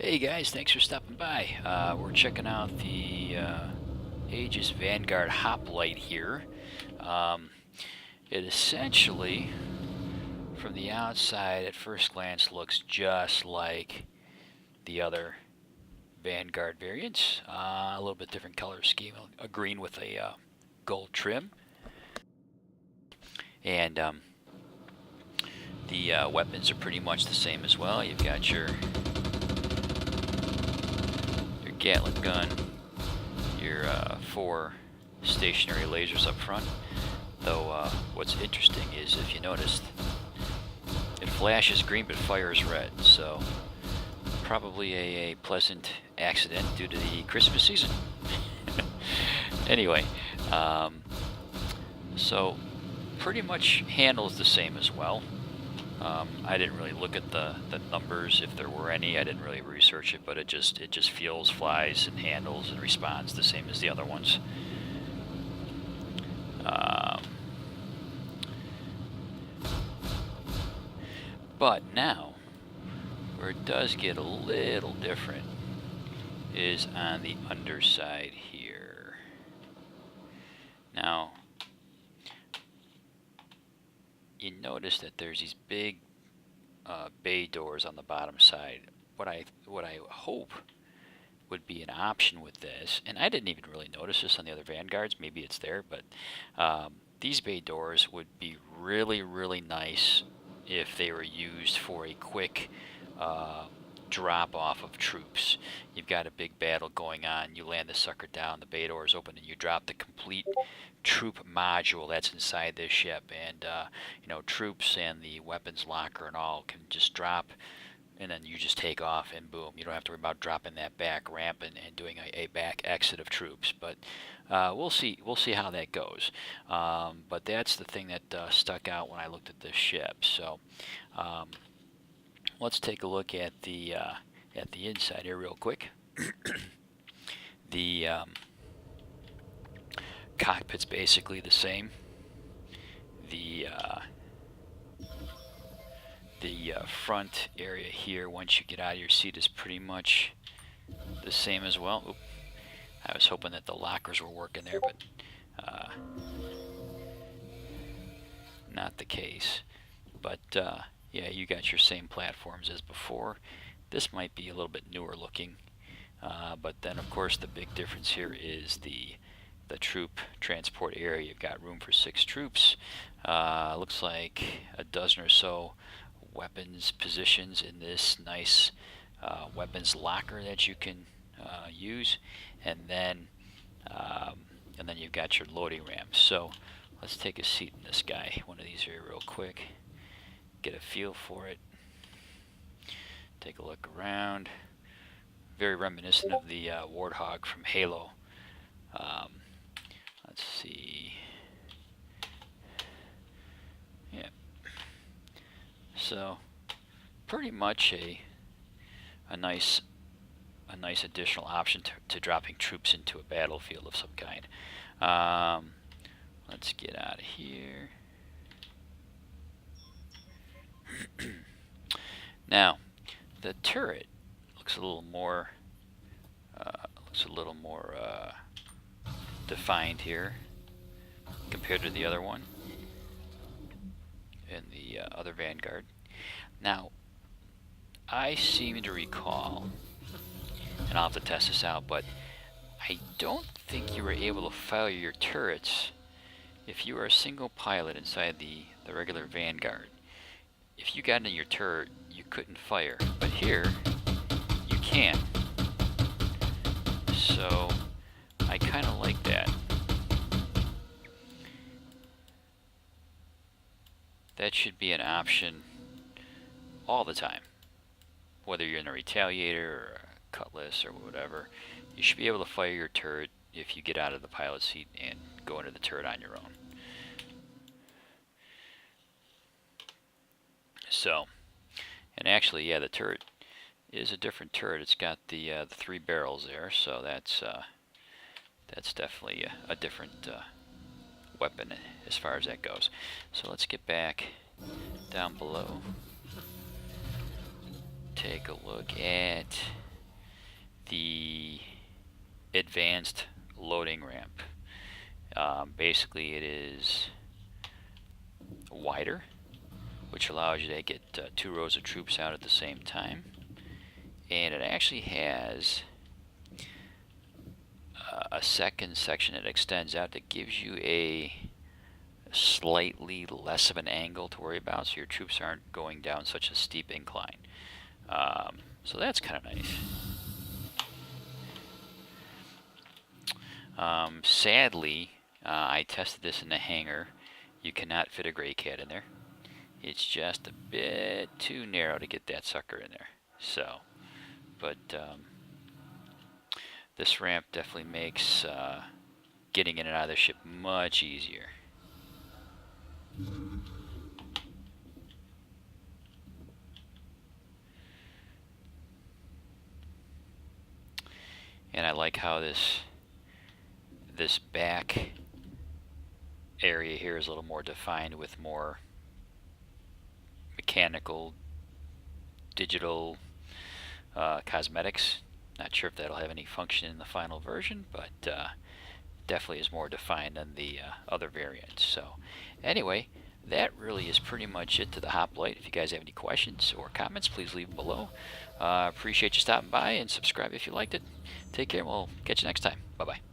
Hey guys, thanks for stopping by. We're checking out the Aegis Vanguard Hoplite here. Um, it essentially, from the outside, at first glance, looks just like the other Vanguard variants. A little bit different color scheme, a green with a gold trim. And the weapons are pretty much the same as well. You've got your Gatling gun, your 4 stationary lasers up front. Though what's interesting is, if you noticed, it flashes green but fires red, so probably a pleasant accident due to the Christmas season. Anyway, so pretty much handles the same as well. I didn't really look at the numbers, if there were any. I didn't really research it, but it just feels, flies, and handles and responds the same as the other ones. But now, where it does get a little different is on the underside here. Now, you notice that there's these big bay doors on the bottom side. What I hope would be an option with this, and I didn't even really notice this on the other Vanguards, maybe it's there, but these bay doors would be really nice if they were used for a quick drop off of troops. You've got a big battle going on, you land the sucker down, the bay doors open, and you drop the complete troop module that's inside this ship, and you know, troops and the weapons locker and all can just drop, and then you just take off and boom, you don't have to worry about dropping that back ramp and doing a back exit of troops. But we'll see how that goes. But that's the thing that stuck out when I looked at this ship. So let's take a look at the inside here real quick. The cockpit's basically the same. The front area here, once you get out of your seat, is pretty much the same as well. Oop. I was hoping that the lockers were working there, but not the case. But yeah, you got your same platforms as before. This might be a little bit newer looking, but then of course the big difference here is the troop transport area. You've got room for 6 troops. Looks like a dozen or so weapons positions in this nice weapons locker that you can use, and then you've got your loading ramps. So let's take a seat in this guy, one of these here real quick, get a feel for it, take a look around. Very reminiscent of the Warthog from Halo. Let's see. Yeah. So pretty much a nice additional option to dropping troops into a battlefield of some kind. Let's get out of here. Now, the turret looks a little more defined here compared to the other one in the other Vanguard. Now, I seem to recall, and I'll have to test this out, but I don't think you were able to fire your turrets if you were a single pilot inside the regular Vanguard. If you got in your turret, you couldn't fire, but here you can. So I kind of like that. That should be an option all the time. Whether you're in a Retaliator or a Cutlass or whatever, you should be able to fire your turret if you get out of the pilot seat and go into the turret on your own. So, and actually, yeah, the turret is a different turret. It's got the 3 barrels there, so that's definitely a different weapon as far as that goes. So let's get back down below. Take a look at the advanced loading ramp. Basically, it is wider, which allows you to get 2 rows of troops out at the same time. And it actually has a second section that extends out that gives you a slightly less of an angle to worry about, so your troops aren't going down such a steep incline. So that's kind of nice. Sadly, I tested this in the hangar. You cannot fit a gray cat in there. It's just a bit too narrow to get that sucker in there. So, but this ramp definitely makes getting in and out of the ship much easier. And I like how this back area here is a little more defined with more mechanical, digital cosmetics. Not sure if that'll have any function in the final version, but definitely is more defined than the other variants. So anyway, that really is pretty much it to the Hoplite. If you guys have any questions or comments, please leave them below. Appreciate you stopping by, and subscribe if you liked it. Take care, and we'll catch you next time. Bye-bye.